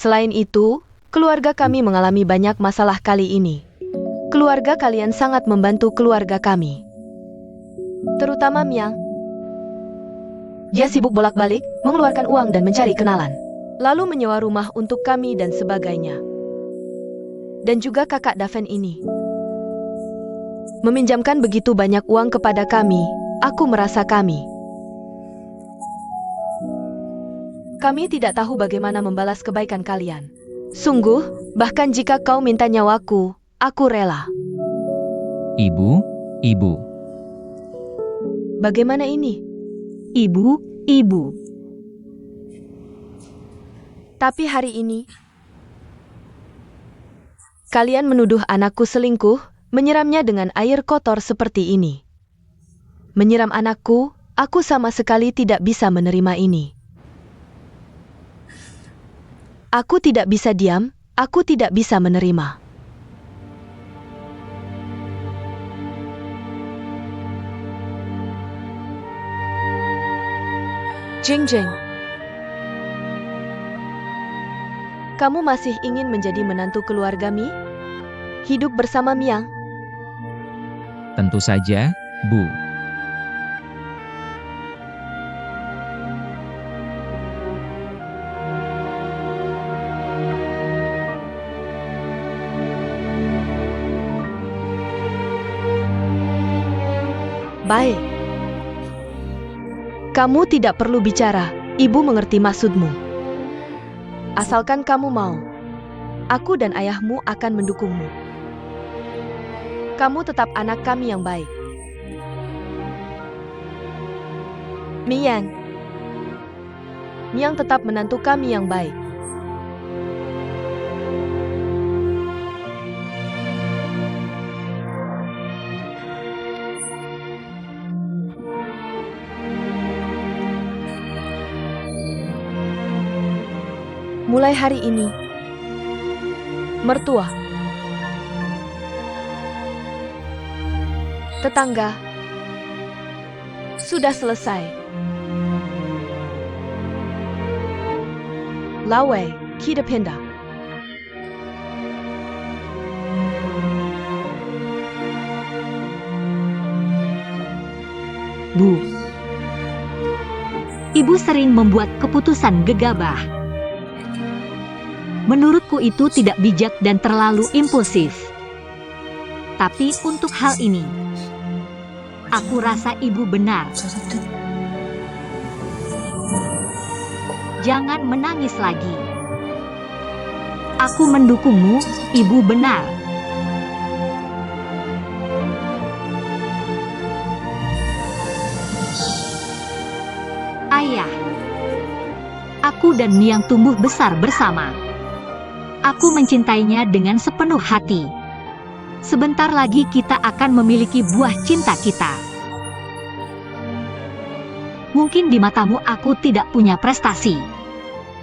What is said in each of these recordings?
Selain itu, keluarga kami mengalami banyak masalah kali ini. Keluarga kalian sangat membantu keluarga kami. Terutama Miang. Dia sibuk bolak-balik, mengeluarkan uang dan mencari kenalan. Lalu menyewa rumah untuk kami dan sebagainya. Dan juga kakak Daven ini. Meminjamkan begitu banyak uang kepada kami, aku merasa kami tidak tahu bagaimana membalas kebaikan kalian. Sungguh, bahkan jika kau minta nyawaku, aku rela. Ibu. Bagaimana ini? Ibu. Tapi hari ini, kalian menuduh anakku selingkuh, menyiramnya dengan air kotor seperti ini. Menyiram anakku, aku sama sekali tidak bisa menerima ini. Aku tidak bisa diam, aku tidak bisa menerima. Jing. Kamu masih ingin menjadi menantu keluarga Mi? Hidup bersama Miang? Tentu saja, Bu. Baik. Kamu tidak perlu bicara, Ibu mengerti maksudmu. Asalkan kamu mau, aku dan ayahmu akan mendukungmu. Kamu tetap anak kami yang baik. Miang tetap menantu kami yang baik. Mulai hari ini, mertua, tetangga, sudah selesai. Lawei, kita pindah. Bu. Ibu sering membuat keputusan gegabah. Menurutku itu tidak bijak dan terlalu impulsif. Tapi untuk hal ini, aku rasa ibu benar. Jangan menangis lagi. Aku mendukungmu, ibu benar. Ayah, aku dan Miang tumbuh besar bersama. Aku mencintainya dengan sepenuh hati. Sebentar lagi kita akan memiliki buah cinta kita. Mungkin di matamu aku tidak punya prestasi.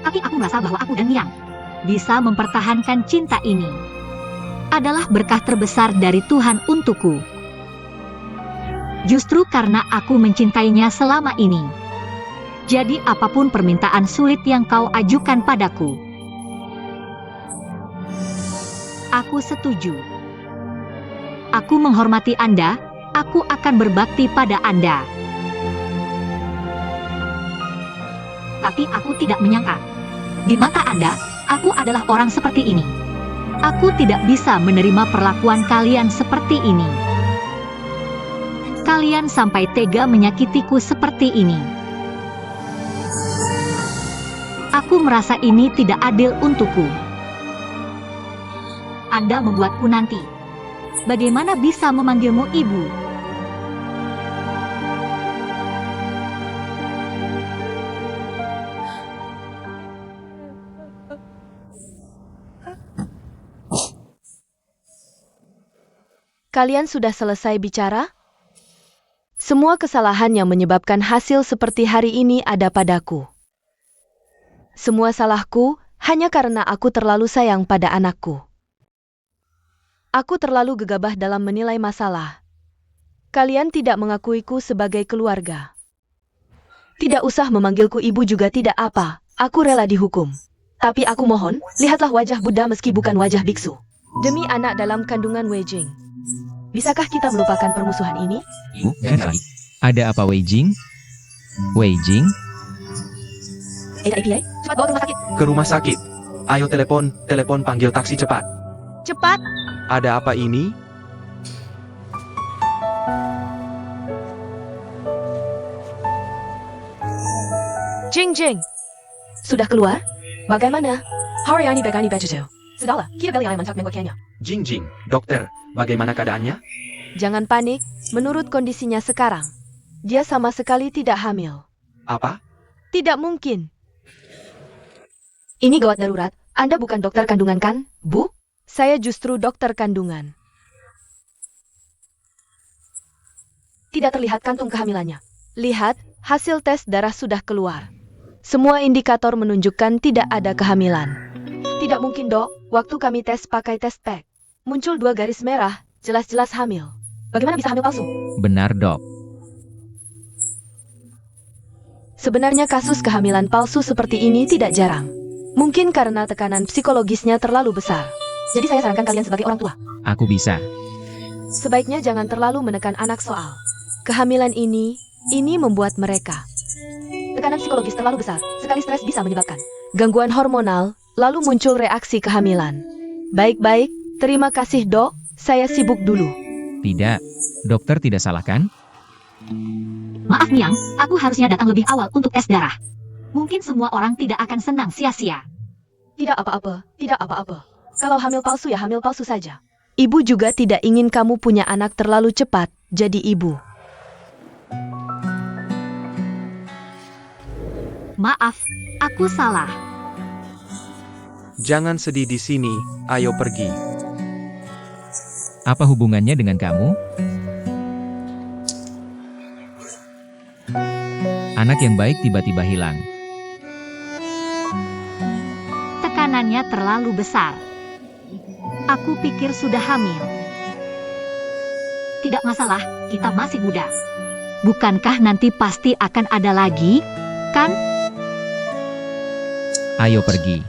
Tapi aku merasa bahwa aku dan Miang bisa mempertahankan cinta ini. Adalah berkah terbesar dari Tuhan untukku. Justru karena aku mencintainya selama ini. Jadi apapun permintaan sulit yang kau ajukan padaku, aku setuju. Aku menghormati Anda, aku akan berbakti pada Anda. Tapi aku tidak menyangka, di mata Anda, aku adalah orang seperti ini. Aku tidak bisa menerima perlakuan kalian seperti ini. Kalian sampai tega menyakitiku seperti ini. Aku merasa ini tidak adil untukku. Anda membuatku nanti. Bagaimana bisa memanggilmu ibu? Kalian sudah selesai bicara? Semua kesalahan yang menyebabkan hasil seperti hari ini ada padaku. Semua salahku hanya karena aku terlalu sayang pada anakku. Aku terlalu gegabah dalam menilai masalah. Kalian tidak mengakuiku sebagai keluarga. Tidak usah memanggilku ibu juga tidak apa, aku rela dihukum. Tapi aku mohon, lihatlah wajah Buddha meski bukan wajah biksu. Demi anak dalam kandungan Wei Jing. Bisakah kita melupakan permusuhan ini? Ibu, ada apa Wei Jing? Wei Jing? Ada API? Cepat bawa ke rumah sakit. Ke rumah sakit. Ayo telepon panggil taksi cepat. Cepat! Ada apa ini? Jing Jing! Sudah keluar? Bagaimana? Haryani Begani Bejutu. Sudahlah, kita beli ayam masak menggoknya. Jing, dokter, bagaimana keadaannya? Jangan panik, menurut kondisinya sekarang. Dia sama sekali tidak hamil. Apa? Tidak mungkin. Ini gawat darurat. Anda bukan dokter kandungan kan, Bu? Saya justru dokter kandungan. Tidak terlihat kantung kehamilannya. Lihat, hasil tes darah sudah keluar. Semua indikator menunjukkan tidak ada kehamilan. Tidak mungkin, Dok. Waktu kami tes pakai test pack, muncul 2 garis merah, jelas-jelas hamil. Bagaimana bisa hamil palsu? Benar dok. Sebenarnya kasus kehamilan palsu seperti ini tidak jarang. Mungkin karena tekanan psikologisnya terlalu besar. Jadi saya sarankan kalian sebagai orang tua, Aku bisa. sebaiknya jangan terlalu menekan anak soal kehamilan ini membuat mereka. Tekanan psikologis terlalu besar, sekali stres bisa menyebabkan gangguan hormonal, lalu muncul reaksi kehamilan. Baik-baik, terima kasih dok, saya sibuk dulu. Tidak. Dokter tidak salah kan? Maaf Niang, aku harusnya datang lebih awal untuk tes darah. Mungkin semua orang tidak akan senang sia-sia. Tidak apa-apa, tidak apa-apa. Kalau hamil palsu ya hamil palsu saja. Ibu juga tidak ingin kamu punya anak terlalu cepat, jadi ibu. Maaf, aku salah. Jangan sedih di sini, ayo pergi. Apa hubungannya dengan kamu? Anak yang baik tiba-tiba hilang. Tekanannya terlalu besar. Aku pikir sudah hamil. Tidak masalah, kita masih muda. Bukankah nanti pasti akan ada lagi, kan? Ayo pergi.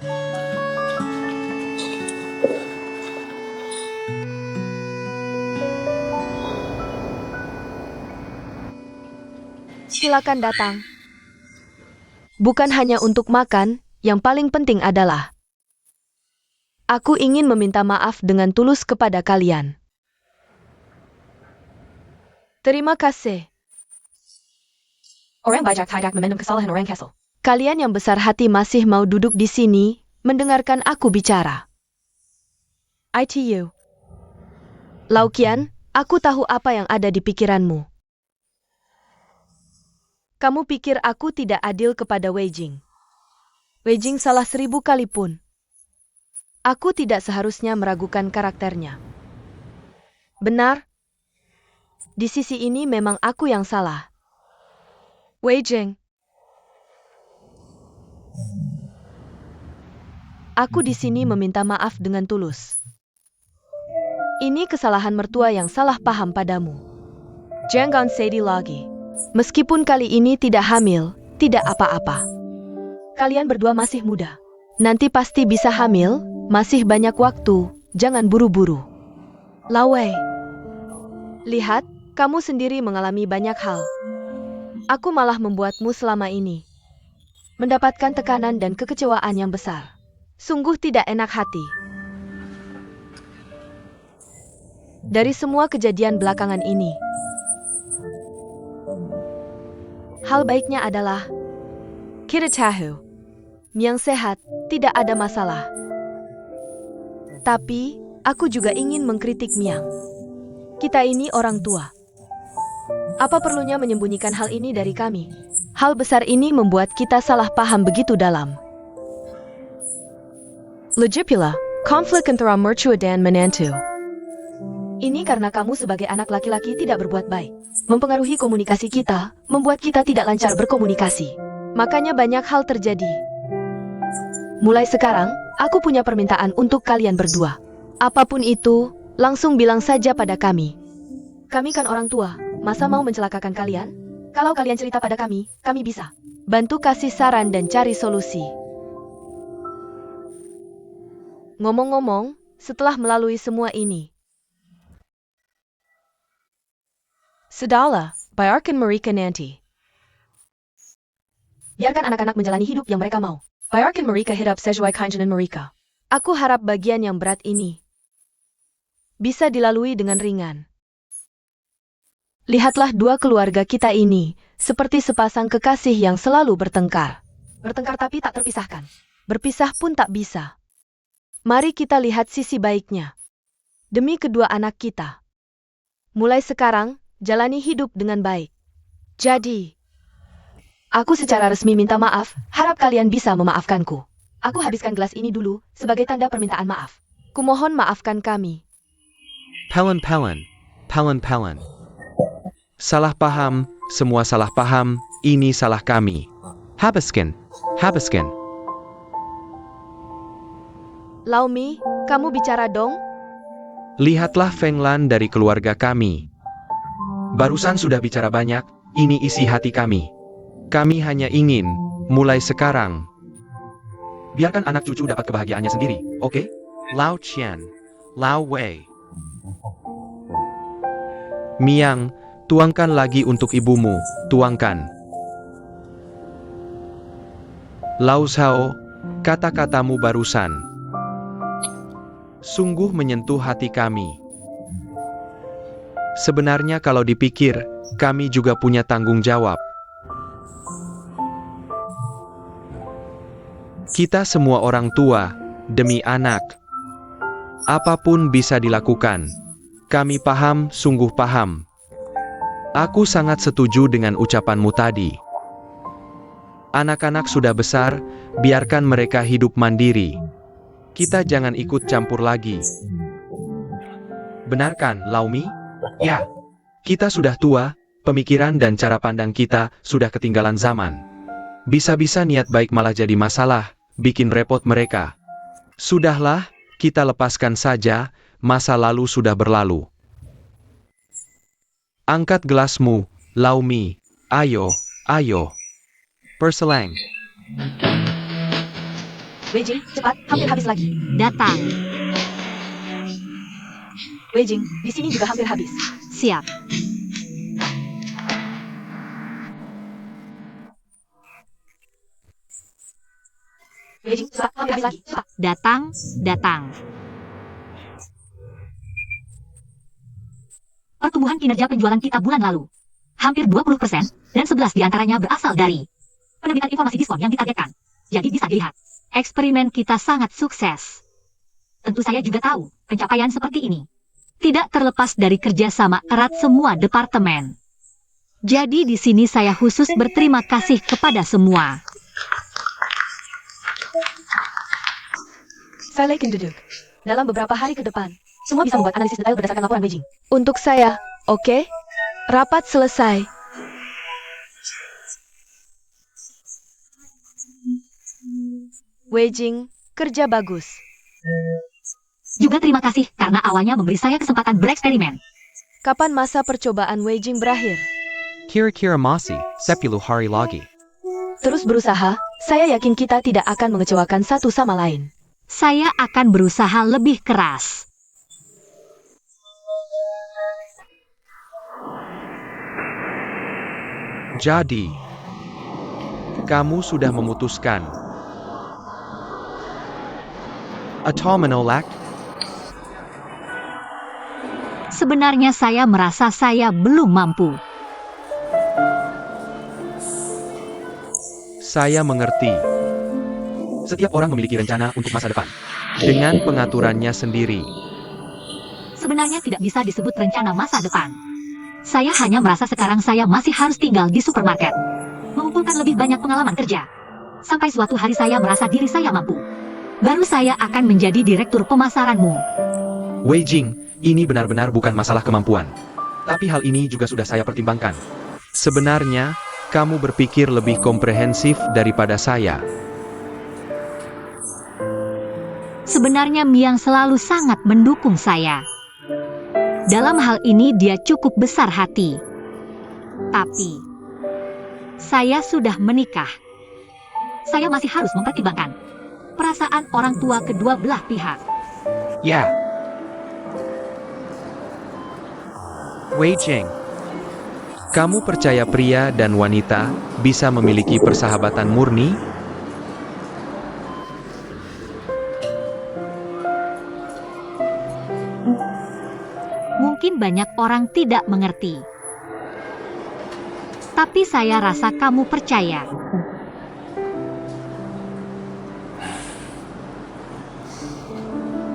Silakan datang. Bukan hanya untuk makan, yang paling penting adalah aku ingin meminta maaf dengan tulus kepada kalian. Terima kasih. Orang banyak tidak memendam kesalahan orang Kessel. Kalian yang besar hati masih mau duduk di sini, mendengarkan aku bicara. ITU. Laukian, aku tahu apa yang ada di pikiranmu. Kamu pikir aku tidak adil kepada Wei Jing. Wei Jing salah 1000 kali pun. Aku tidak seharusnya meragukan karakternya. Benar? Di sisi ini memang aku yang salah. Wei Jing. Aku di sini meminta maaf dengan tulus. Ini kesalahan mertua yang salah paham padamu. Jangan sedih lagi. Meskipun kali ini tidak hamil, tidak apa-apa. Kalian berdua masih muda. Nanti pasti bisa hamil, masih banyak waktu, jangan buru-buru. Lawei. Lihat, kamu sendiri mengalami banyak hal. Aku malah membuatmu selama ini mendapatkan tekanan dan kekecewaan yang besar. Sungguh tidak enak hati. Dari semua kejadian belakangan ini, hal baiknya adalah kita tahu yang sehat tidak ada masalah. Tapi aku juga ingin mengkritik Miang. Kita ini orang tua. Apa perlunya menyembunyikan hal ini dari kami? Hal besar ini membuat kita salah paham begitu dalam. Lagipula, konflik antara mertua dan menantu. Ini karena kamu sebagai anak laki-laki tidak berbuat baik. Mempengaruhi komunikasi kita, membuat kita tidak lancar berkomunikasi. Makanya banyak hal terjadi. Mulai sekarang, aku punya permintaan untuk kalian berdua. Apapun itu, langsung bilang saja pada kami. Kami kan orang tua, masa mau mencelakakan kalian? Kalau kalian cerita pada kami bisa bantu kasih saran dan cari solusi. Ngomong-ngomong, setelah melalui semua ini, sudahlah, biarkan mereka nanti. Biarkan anak-anak menjalani hidup yang mereka mau. Biarkan mereka hidup sesuai keinginan mereka. Aku harap bagian yang berat ini bisa dilalui dengan ringan. Lihatlah dua keluarga kita ini, seperti sepasang kekasih yang selalu bertengkar. Bertengkar tapi tak terpisahkan. Berpisah pun tak bisa. Mari kita lihat sisi baiknya. Demi kedua anak kita. Mulai sekarang, jalani hidup dengan baik. Jadi, aku secara resmi minta maaf, harap kalian bisa memaafkanku. Aku habiskan gelas ini dulu, sebagai tanda permintaan maaf. Kumohon maafkan kami. Pelen. Salah paham, semua salah paham, ini salah kami. Habiskan. Laomi, kamu bicara dong? Lihatlah Feng Lan dari keluarga kami. Barusan sudah bicara banyak, ini isi hati kami. Kami hanya ingin, mulai sekarang. Biarkan anak cucu dapat kebahagiaannya sendiri, oke? Lao Qian, Lao Wei. Miang, tuangkan lagi untuk ibumu, tuangkan. Lao Zhao, kata-katamu barusan sungguh menyentuh hati kami. Sebenarnya kalau dipikir, kami juga punya tanggung jawab. Kita semua orang tua, demi anak. Apapun bisa dilakukan. Kami paham, sungguh paham. Aku sangat setuju dengan ucapanmu tadi. Anak-anak sudah besar, biarkan mereka hidup mandiri. Kita jangan ikut campur lagi. Benarkan, Laomi? Ya, kita sudah tua, pemikiran dan cara pandang kita sudah ketinggalan zaman. Bisa-bisa niat baik malah jadi masalah, bikin repot mereka. Sudahlah, kita lepaskan saja, masa lalu sudah berlalu. Angkat gelasmu, Laomi, ayo. Perselang. Weijing, cepat, hampir habis lagi. Datang. Weijing, di sini juga hampir habis. Siap. Weijing, cepat, hampir habis lagi. Cepat. Datang. Pertumbuhan kinerja penjualan kita bulan lalu hampir 20%, dan 11 diantaranya berasal dari penerbitan informasi diskon yang ditargetkan. Jadi bisa dilihat, eksperimen kita sangat sukses. Tentu saya juga tahu, pencapaian seperti ini tidak terlepas dari kerjasama erat semua departemen. Jadi di sini saya khusus berterima kasih kepada semua. Saya yakin duduk. Dalam beberapa hari ke depan, semua bisa membuat analisis detail berdasarkan laporan Weijing. Untuk saya, oke? Rapat selesai. Weijing, kerja bagus. Juga terima kasih karena awalnya memberi saya kesempatan bereksperimen. Kapan masa percobaan Weijing berakhir? Kira-kira masih 10 hari lagi. Terus berusaha, saya yakin kita tidak akan mengecewakan satu sama lain. Saya akan berusaha lebih keras. Jadi, kamu sudah memutuskan atau menolak? Sebenarnya saya merasa saya belum mampu. Saya mengerti. Setiap orang memiliki rencana untuk masa depan. Dengan pengaturannya sendiri. Sebenarnya tidak bisa disebut rencana masa depan. Saya hanya merasa sekarang saya masih harus tinggal di supermarket, mengumpulkan lebih banyak pengalaman kerja. Sampai suatu hari saya merasa diri saya mampu. Baru saya akan menjadi direktur pemasaranmu. Weijing, ini benar-benar bukan masalah kemampuan. Tapi hal ini juga sudah saya pertimbangkan. Sebenarnya, kamu berpikir lebih komprehensif daripada saya. Sebenarnya Miang selalu sangat mendukung saya. Dalam hal ini dia cukup besar hati. Tapi, saya sudah menikah. Saya masih harus mempertimbangkan. perasaan orang tua kedua belah pihak. Ya. Wei Jing. Kamu percaya pria dan wanita bisa memiliki persahabatan murni? Mungkin banyak orang tidak mengerti. Tapi saya rasa kamu percaya.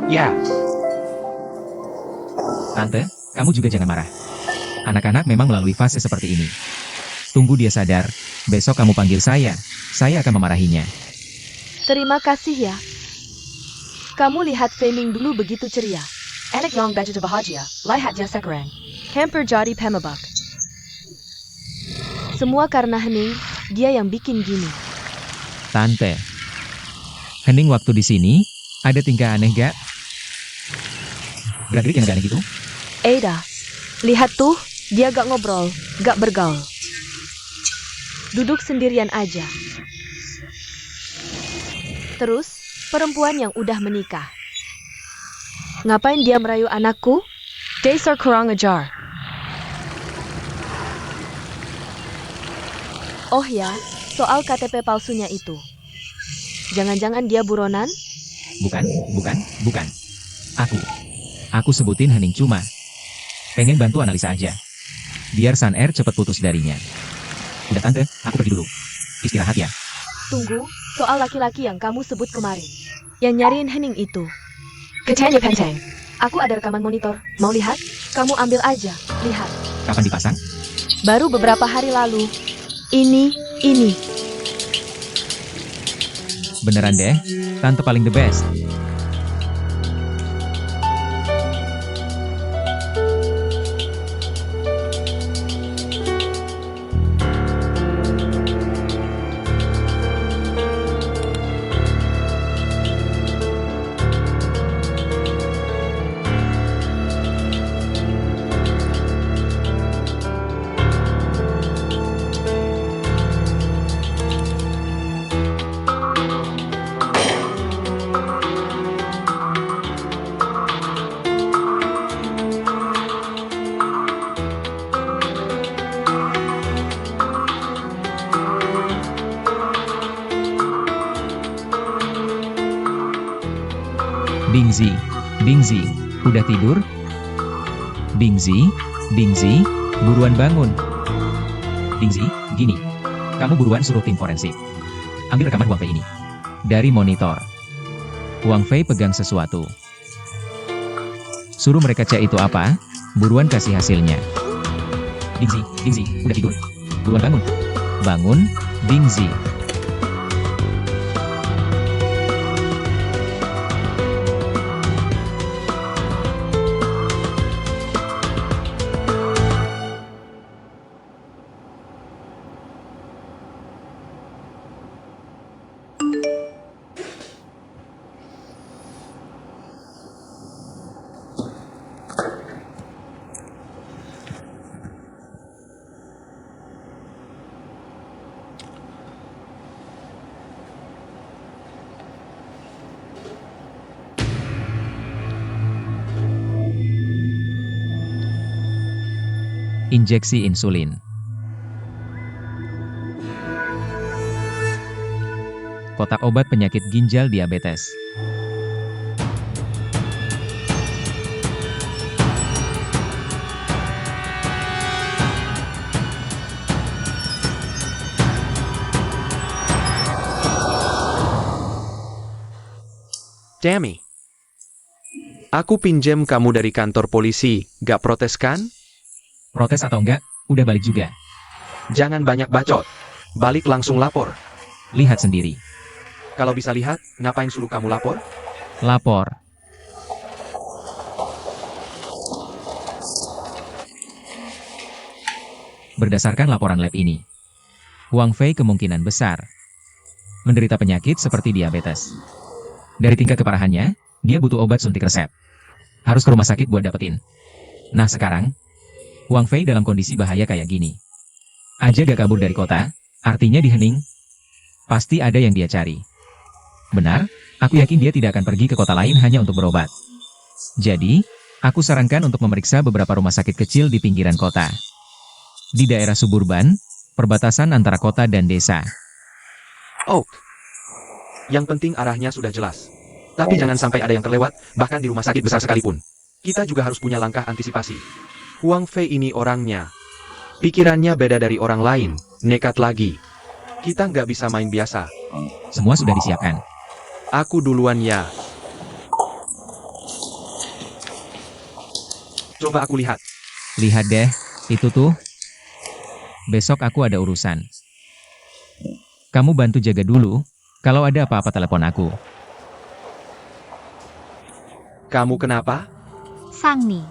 Ya. Tante, kamu juga jangan marah. Anak-anak memang melalui fase seperti ini. Tunggu dia sadar, besok kamu panggil saya akan memarahinya. Terima kasih ya. Kamu lihat Fei Ming dulu begitu ceria. Anak yang begitu bahagia, lihat dia sekarang. Hampir jadi pemabuk. Semua karena Hening, dia yang bikin gini. Tante. Hening waktu di sini, ada tingkah aneh gak? Gerak-gerik yang gak aneh gitu? Ada. Lihat tuh, dia gak ngobrol, gak bergaul. Duduk sendirian aja. Terus, perempuan yang udah menikah. Ngapain dia merayu anakku? Dasar kurang ajar. Oh ya, soal KTP palsunya itu. Jangan-jangan dia buronan? Bukan. Aku sebutin Hening cuma pengen bantu analisa aja. Biar Sun Air cepet putus darinya. Udah tante, aku pergi dulu. Istirahat ya. Tunggu, soal laki-laki yang kamu sebut kemarin. Yang nyariin Hening itu. Ketanya Penteng. Aku ada rekaman monitor. Mau lihat? Kamu ambil aja. Lihat. Kapan dipasang? Baru beberapa hari lalu. Ini. Beneran deh, tante paling the best. Bingzi, udah tidur? Bingzi, buruan bangun. Bingzi, gini. Kamu buruan suruh tim forensik. Ambil rekaman Huang Fei ini. Dari monitor. Huang Fei pegang sesuatu. Suruh mereka cek itu apa, buruan kasih hasilnya. Bingzi, udah tidur? Buruan bangun. Bangun, Bingzi. Injeksi insulin. Kotak obat penyakit ginjal diabetes. Dammy. Aku pinjam kamu dari kantor polisi, gak protes kan? Protes atau enggak, udah balik juga. Jangan banyak bacot. Balik langsung lapor. Lihat sendiri. Kalau bisa lihat, ngapain suruh kamu lapor? Lapor. Berdasarkan laporan lab ini, Huang Fei kemungkinan besar menderita penyakit seperti diabetes. Dari tingkat keparahannya, dia butuh obat suntik resep. Harus ke rumah sakit buat dapetin. Nah sekarang, Huang Fei dalam kondisi bahaya kayak gini. Aja gak kabur dari kota, artinya di Hening. Pasti ada yang dia cari. Benar, Aku yakin dia tidak akan pergi ke kota lain hanya untuk berobat. Jadi, aku sarankan untuk memeriksa beberapa rumah sakit kecil di pinggiran kota. Di daerah suburban, perbatasan antara kota dan desa. Oak. Yang penting arahnya sudah jelas. Tapi jangan sampai ada yang terlewat, bahkan di rumah sakit besar sekalipun. Kita juga harus punya langkah antisipasi. Huang Fei ini orangnya. Pikirannya beda dari orang lain, nekat lagi. Kita nggak bisa main biasa. Semua sudah disiapkan. Aku duluan ya. Coba aku lihat. Lihat deh, itu tuh. Besok aku ada urusan. Kamu bantu jaga dulu, kalau ada apa-apa telepon aku. Kamu kenapa? Sangni.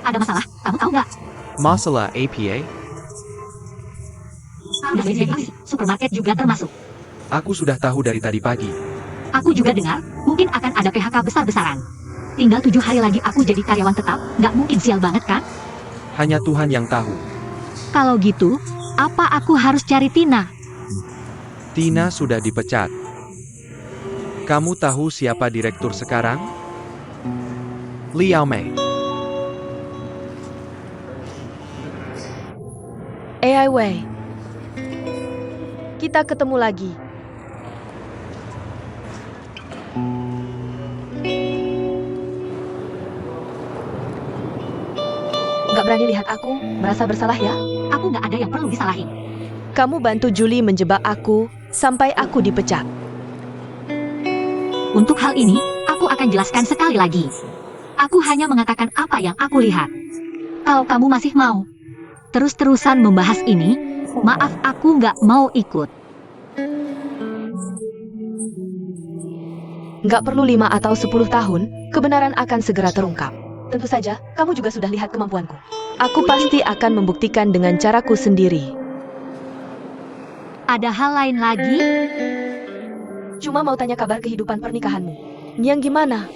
Ada masalah, kamu tahu nggak? Masalah APA? Udah sih, supermarket juga termasuk. Aku sudah tahu dari tadi pagi. Aku juga dengar, mungkin akan ada PHK besar-besaran. Tinggal 7 hari lagi aku jadi karyawan tetap, nggak mungkin sial banget kan? Hanya Tuhan yang tahu. Kalau gitu, apa aku harus cari Tina? Tina sudah dipecat. Kamu tahu siapa direktur sekarang? Liao Mei. AI Wei. Kita ketemu lagi. Gak berani lihat aku, merasa bersalah ya? Aku nggak ada yang perlu disalahin. Kamu bantu Julie menjebak aku, sampai aku dipecat. Untuk hal ini, aku akan jelaskan sekali lagi. Aku hanya mengatakan apa yang aku lihat. Kalau kamu masih mau terus-terusan membahas ini, maaf aku nggak mau ikut. Nggak perlu 5 atau 10 tahun, kebenaran akan segera terungkap. Tentu saja, kamu juga sudah lihat kemampuanku. Aku pasti akan membuktikan dengan caraku sendiri. Ada hal lain lagi? Cuma mau tanya kabar kehidupan pernikahanmu. Niang gimana?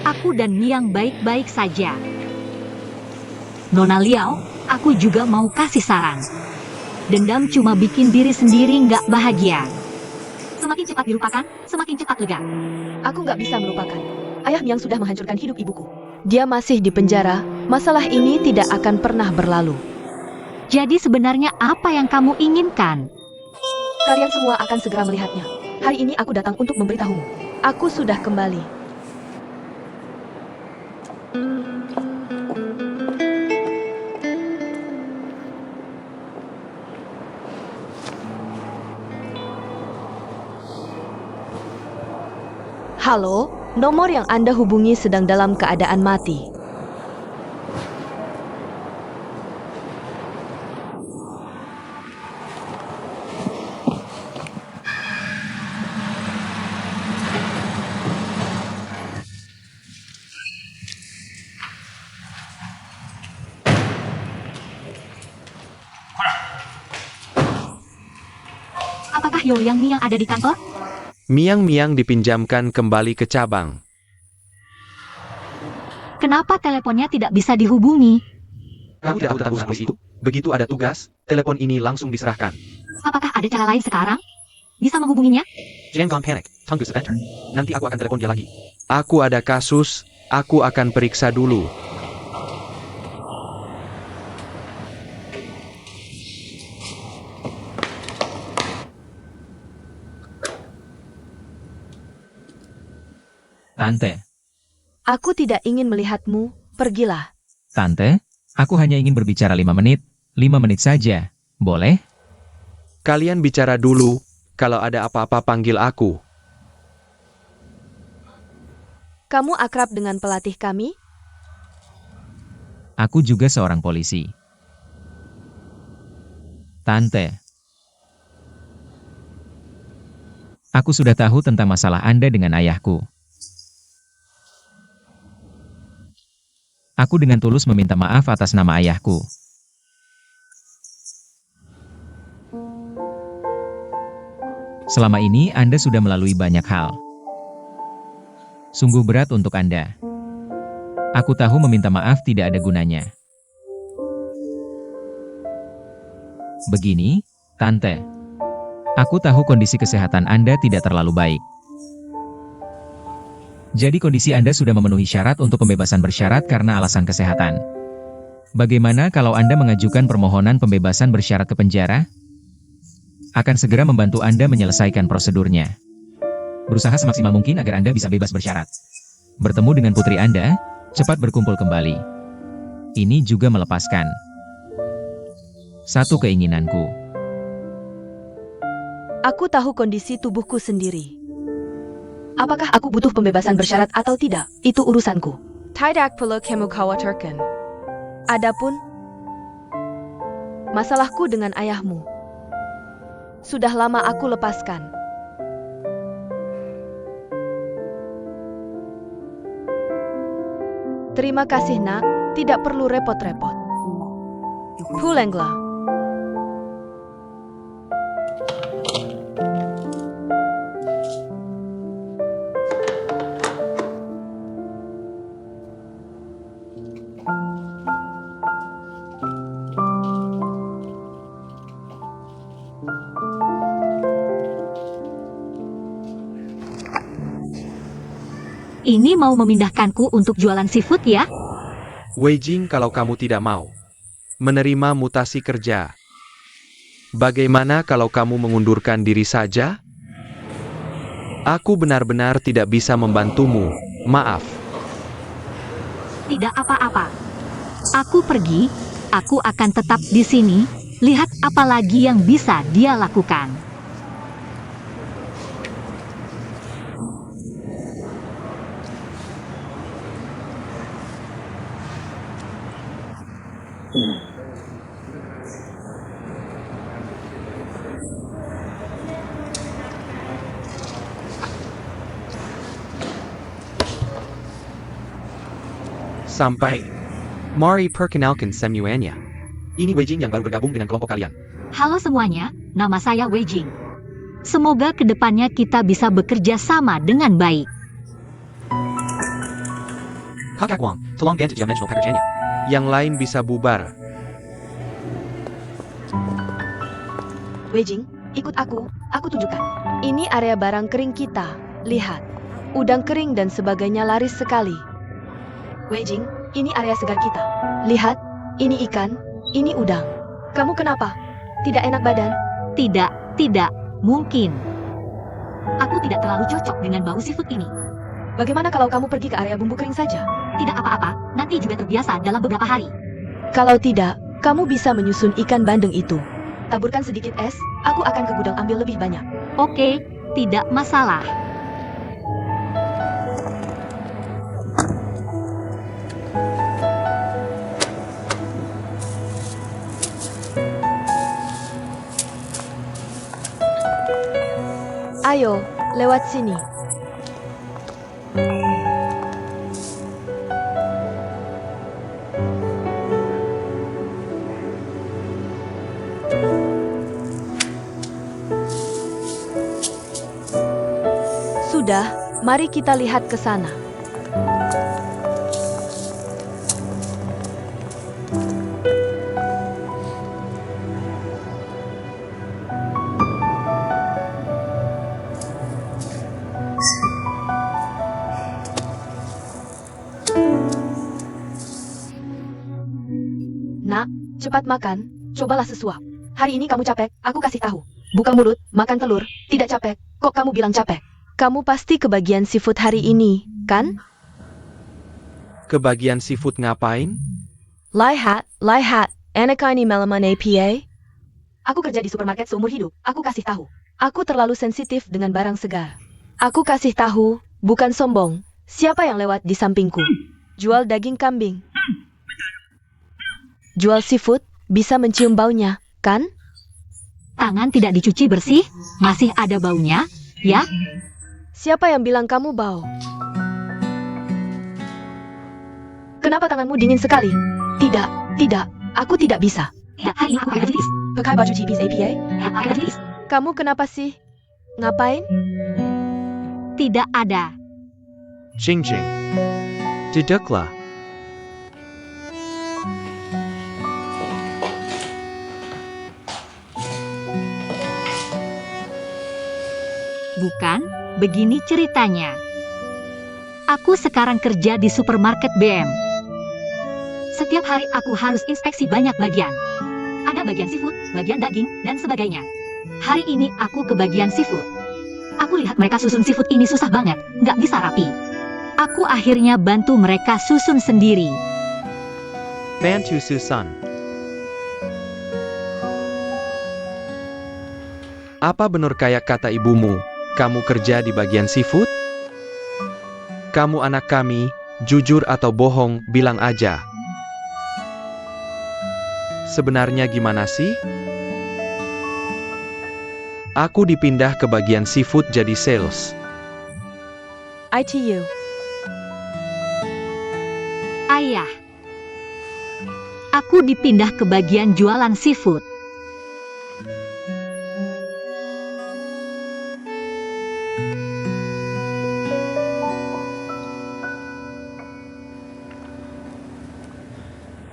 Aku dan Niang baik-baik saja. Nona Liao, aku juga mau kasih saran. Dendam cuma bikin diri sendiri nggak bahagia. Semakin cepat dilupakan, semakin cepat lega. Aku nggak bisa melupakan. Ayah Miang sudah menghancurkan hidup ibuku. Dia masih di penjara, masalah ini tidak akan pernah berlalu. Jadi sebenarnya apa yang kamu inginkan? Kalian semua akan segera melihatnya. Hari ini aku datang untuk memberitahumu. Aku sudah kembali. Halo, nomor yang Anda hubungi sedang dalam keadaan mati. Apakah Yoyang Niang ada di kantor? Miang-miang dipinjamkan kembali ke cabang. Kenapa teleponnya tidak bisa dihubungi? Kamu tidak tahu tentang urusan polisi itu? Begitu ada tugas, telepon ini langsung diserahkan. Apakah ada cara lain sekarang? Bisa menghubunginya? Jangan panic, tunggu sebentar. Nanti aku akan telepon dia lagi. Aku ada kasus, aku akan periksa dulu. Tante, Aku tidak ingin melihatmu, pergilah. Tante, aku hanya ingin berbicara 5 menit. 5 menit saja, boleh? Kalian bicara dulu, kalau ada apa-apa panggil aku. Kamu akrab dengan pelatih kami? Aku juga seorang polisi. Tante, aku sudah tahu tentang masalah Anda dengan ayahku. Aku dengan tulus meminta maaf atas nama ayahku. Selama ini Anda sudah melalui banyak hal. Sungguh berat untuk Anda. Aku tahu meminta maaf tidak ada gunanya. Begini, Tante. Aku tahu kondisi kesehatan Anda tidak terlalu baik. Jadi kondisi Anda sudah memenuhi syarat untuk pembebasan bersyarat karena alasan kesehatan. Bagaimana kalau Anda mengajukan permohonan pembebasan bersyarat ke penjara? Akan segera membantu Anda menyelesaikan prosedurnya. Berusaha semaksimal mungkin agar Anda bisa bebas bersyarat. Bertemu dengan putri Anda, cepat berkumpul kembali. Ini juga melepaskan satu keinginanku. Aku tahu kondisi tubuhku sendiri. Apakah aku butuh pembebasan bersyarat atau tidak, itu urusanku. Tidak perlu kamu khawatirkan. Adapun masalahku dengan ayahmu, sudah lama aku lepaskan. Terima kasih nak, tidak perlu repot-repot. Pulanglah. Ini mau memindahkanku untuk jualan seafood ya? Wei Jing, kalau kamu tidak mau menerima mutasi kerja, bagaimana kalau kamu mengundurkan diri saja? Aku benar-benar tidak bisa membantumu, maaf. Tidak apa-apa. Aku pergi, aku akan tetap di sini, lihat apa lagi yang bisa dia lakukan. Sampai. Mari perkenalkan semuanya. Ini Wei Jing yang baru bergabung dengan kelompok kalian. Halo semuanya, nama saya Wei Jing. Semoga kedepannya kita bisa bekerja sama dengan baik. Kakak Wang, tolong ganti dimensional package-nya. Yang lain bisa bubar. Wei Jing, ikut aku tunjukkan. Ini area barang kering kita, lihat. Udang kering dan sebagainya laris sekali. Wei Jing, ini area segar kita. Lihat, ini ikan, ini udang. Kamu kenapa? Tidak enak badan? Tidak mungkin. Aku tidak terlalu cocok dengan bau seafood ini. Bagaimana kalau kamu pergi ke area bumbu kering saja? Tidak apa-apa, nanti juga terbiasa dalam beberapa hari. Kalau tidak, kamu bisa menyusun ikan bandeng itu. Taburkan sedikit es, aku akan ke gudang ambil lebih banyak. Oke, tidak masalah. Ayo, lewat sini. Sudah, mari kita lihat ke sana. Nak, cepat makan, cobalah sesuap. Hari ini kamu capek, aku kasih tahu. Buka mulut, makan telur, tidak capek, kok kamu bilang capek? Kamu pasti kebagian seafood hari ini, kan? Kebagian seafood ngapain? Lihat, enak ini malaman APA? Aku kerja di supermarket seumur hidup, aku kasih tahu. Aku terlalu sensitif dengan barang segar. Aku kasih tahu, bukan sombong. Siapa yang lewat di sampingku? Jual daging kambing. Jual seafood, bisa mencium baunya, kan? Tangan tidak dicuci bersih, masih ada baunya, ya? Siapa yang bilang kamu bau? Kenapa tanganmu dingin sekali? Tidak, aku tidak bisa. Ya, hari ini aku akan tulis. Pakai baju tipis APA? Ya, aku akan tulis. Kamu kenapa sih? Ngapain? Tidak ada. Jing Jing. Duduklah. Bukan, begini ceritanya. Aku sekarang kerja di supermarket BM. Setiap hari aku harus inspeksi banyak bagian. Ada bagian seafood, bagian daging, dan sebagainya. Hari ini aku ke bagian seafood. Aku lihat mereka susun seafood ini susah banget, nggak bisa rapi. Aku akhirnya bantu mereka susun sendiri. Bantu Susan. Apa benar kayak kata ibumu, kamu kerja di bagian seafood? Kamu anak kami, jujur atau bohong, bilang aja. Sebenarnya gimana sih? Aku dipindah ke bagian seafood jadi sales. ITU. Ayah. Aku dipindah ke bagian jualan seafood.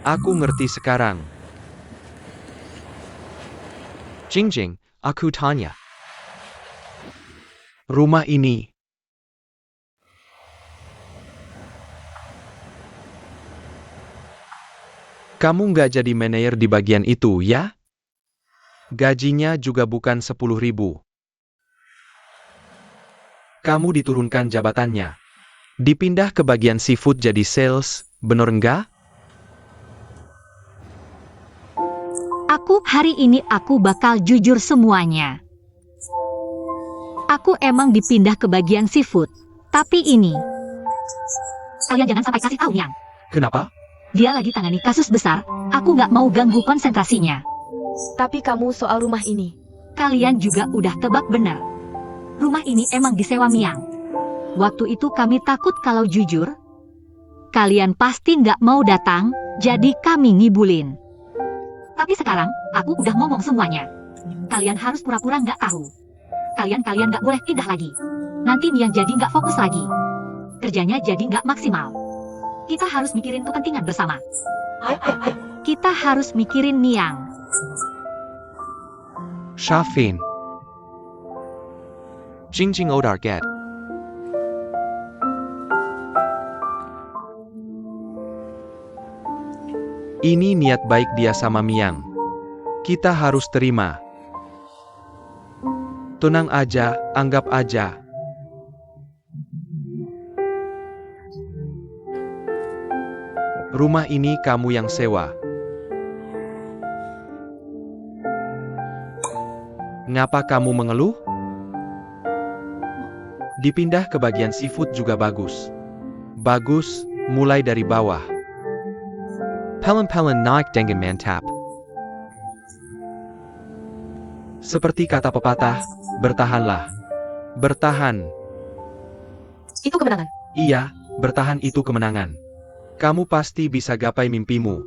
Aku ngerti sekarang. Jingjing, aku tanya. Rumah ini. Kamu nggak jadi manajer di bagian itu, ya? Gajinya juga bukan 10.000. Kamu diturunkan jabatannya. Dipindah ke bagian seafood jadi sales, bener nggak? Hari ini aku bakal jujur semuanya. Aku emang dipindah ke bagian seafood. Tapi ini... Kalian jangan sampai kasih tahu, Yang. Kenapa? Dia lagi tangani kasus besar, aku nggak mau ganggu konsentrasinya. Tapi kamu soal rumah ini. Kalian juga udah tebak benar. Rumah ini emang disewa Miang. Waktu itu kami takut kalau jujur. Kalian pasti nggak mau datang, jadi kami ngibulin. Tapi sekarang, aku udah ngomong semuanya. Kalian harus pura-pura nggak tahu. Kalian nggak boleh pindah lagi. Nanti Miang jadi nggak fokus lagi. Kerjanya jadi nggak maksimal. Kita harus mikirin kepentingan bersama. Kita harus mikirin Miang. Shafin. Jingjing Odar Get. Ini niat baik dia sama Miang. Kita harus terima. Tenang aja, anggap aja. Rumah ini kamu yang sewa. Ngapa kamu mengeluh? Dipindah ke bagian seafood juga bagus. Bagus, mulai dari bawah. Pelen-pelen naik dengan mantap. Seperti kata pepatah, bertahanlah. Bertahan. Itu kemenangan. Iya, bertahan itu kemenangan. Kamu pasti bisa gapai mimpimu.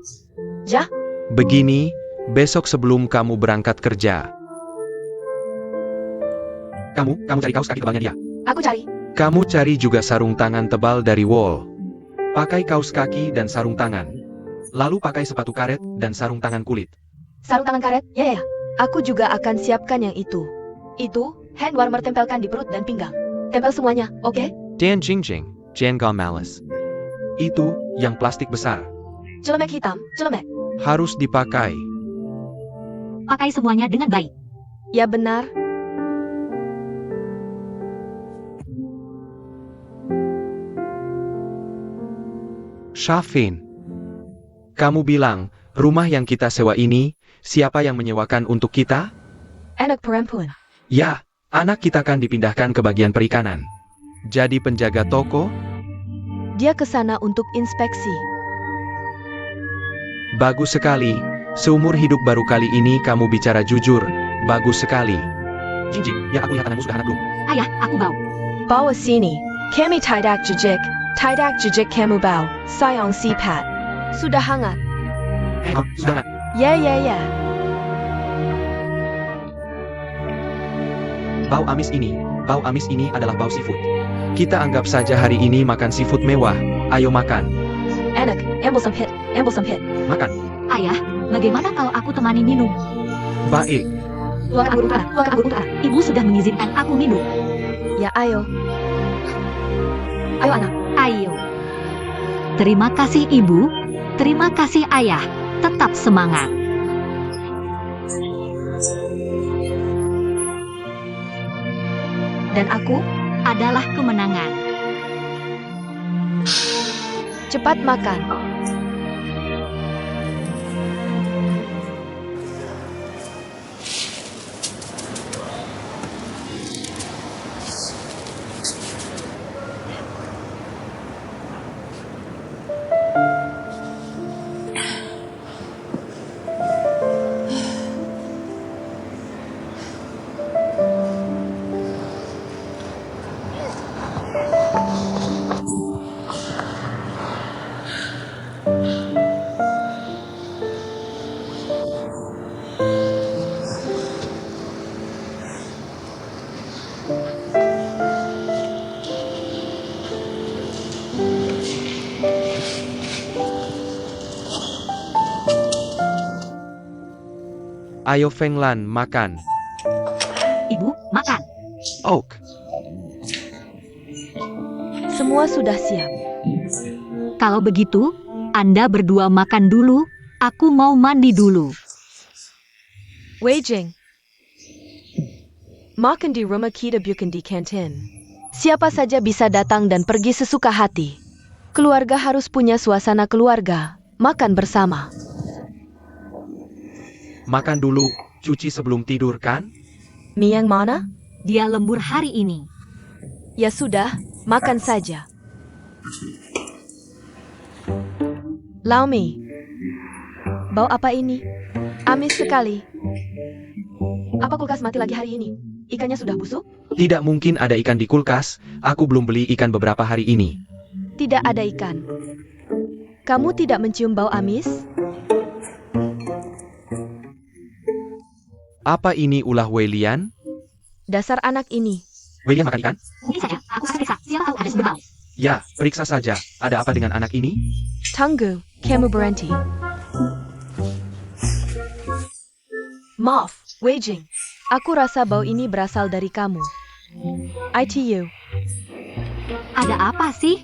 Ja? Begini, besok sebelum kamu berangkat kerja. Kamu cari kaos kaki tebalnya dia. Aku cari. Kamu cari juga sarung tangan tebal dari Wall. Pakai kaos kaki dan sarung tangan. Lalu pakai sepatu karet dan sarung tangan kulit. Sarung tangan karet? Ya. Aku juga akan siapkan yang itu. Itu, hand warmer tempelkan di perut dan pinggang. Tempel semuanya, oke? Dan Jingjing, jangan males. Itu, yang plastik besar. Celemek hitam, celemek. Harus dipakai. Pakai semuanya dengan baik. Ya benar. Shafin. Kamu bilang, rumah yang kita sewa ini, siapa yang menyewakan untuk kita? Anak perempuan. Ya, anak kita kan dipindahkan ke bagian perikanan. Jadi penjaga toko? Dia ke sana untuk inspeksi. Bagus sekali. Seumur hidup baru kali ini kamu bicara jujur. Bagus sekali. Jingjing, ya aku lihat anakmu sudah anak belum? Ayah, aku bau. Bawa sini. Kami tidak jejik. Tidak jejik kamu bau. Sayang si Pat. Sudah hangat. Sudah nggak? Ya. Bau amis ini adalah bau seafood. Kita anggap saja hari ini makan seafood mewah. Ayo makan. Anak, ambil sempit. Makan. Ayah, bagaimana kalau aku temani minum? Baik. Tuangkan anggur utara. Ibu sudah mengizinkan aku minum. Ya ayo. Ayo anak. Ayo. Terima kasih ibu, terima kasih ayah. Tetap semangat. Dan aku, Adalah kemenangan. cepat makan. Ayo Feng Lan, makan. Ibu, makan. Oak, Semua sudah siap. Kalau begitu, Anda berdua makan dulu. Aku mau mandi dulu. Wei Jing. Makan di rumah kita bukan di kantin. Siapa saja bisa datang dan pergi sesuka hati. Keluarga harus punya suasana keluarga. Makan bersama. makan dulu, cuci sebelum tidur kan? Mie yang mana? Dia lembur hari ini. Ya sudah, makan saja. Lau Mi. Bau apa ini? Amis sekali. Apa kulkas mati lagi hari ini? Ikannya sudah busuk? Tidak mungkin ada ikan di kulkas, aku belum beli ikan beberapa hari ini. Tidak ada ikan. Kamu tidak mencium bau amis? Apa ini ulah Wei Lian? Dasar anak ini. Wei Lian makan ikan? Mungkin saja, aku akan periksa. Siapa tahu ada berbau. Ya, periksa saja. Ada apa dengan anak ini? Tunggu, kamu berhenti. Maaf, Wei Jing. Aku rasa bau ini berasal dari kamu. ITU. Ada apa sih?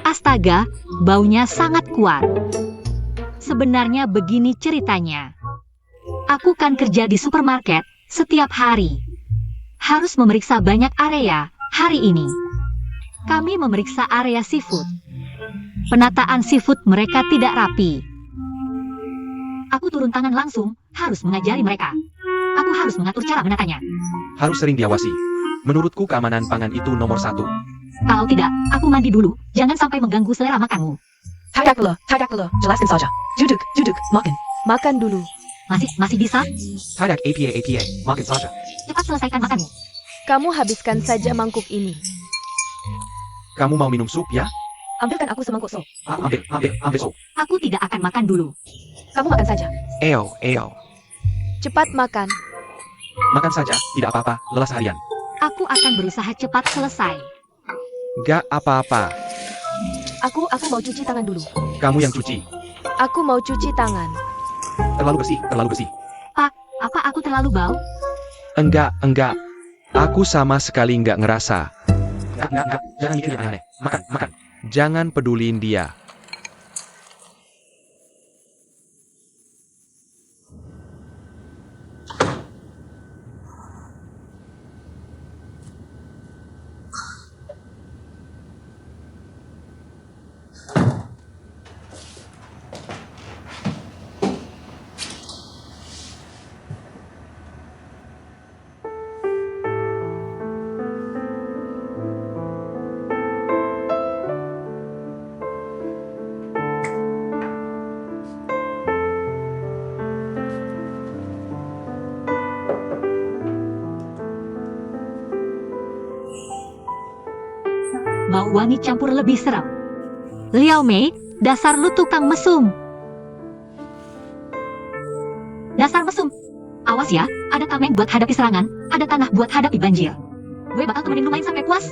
Astaga, baunya sangat kuat. Sebenarnya begini ceritanya. Aku kan kerja di supermarket setiap hari. Harus memeriksa banyak area hari ini. Kami memeriksa area seafood. Penataan seafood mereka tidak rapi. Aku turun tangan langsung, harus mengajari mereka. Aku harus mengatur cara menatanya. Harus sering diawasi. Menurutku keamanan pangan itu nomor 1. Kalau tidak, aku mandi dulu. Jangan sampai mengganggu selera makanmu. Tagaklah, jelaskan saja. Duduk, makan. Makan dulu. Masih bisa? Hadak APA, makan saja. Cepat selesaikan makanmu. Kamu habiskan saja mangkuk ini. Kamu mau minum sup ya? Ambilkan aku semangkuk sop. Ambil sup. Aku tidak akan makan dulu. Kamu makan saja. Eo. Cepat makan. Makan saja, tidak apa-apa, lelah seharian. Aku akan berusaha cepat selesai. Gak apa-apa, Aku mau cuci tangan dulu. kamu yang cuci. Aku mau cuci tangan. Terlalu bersih. Pak, apa aku terlalu bau? Enggak. Aku sama sekali enggak ngerasa. Enggak. Jangan mikir yang aneh. Makan. Jangan peduliin dia. Bau wangi campur lebih serem. Liao Mei, dasar lu tukang mesum. Dasar mesum. Awas ya, ada tameng buat hadapi serangan, ada tanah buat hadapi banjir. Gue bakal temenin lu main sampai puas.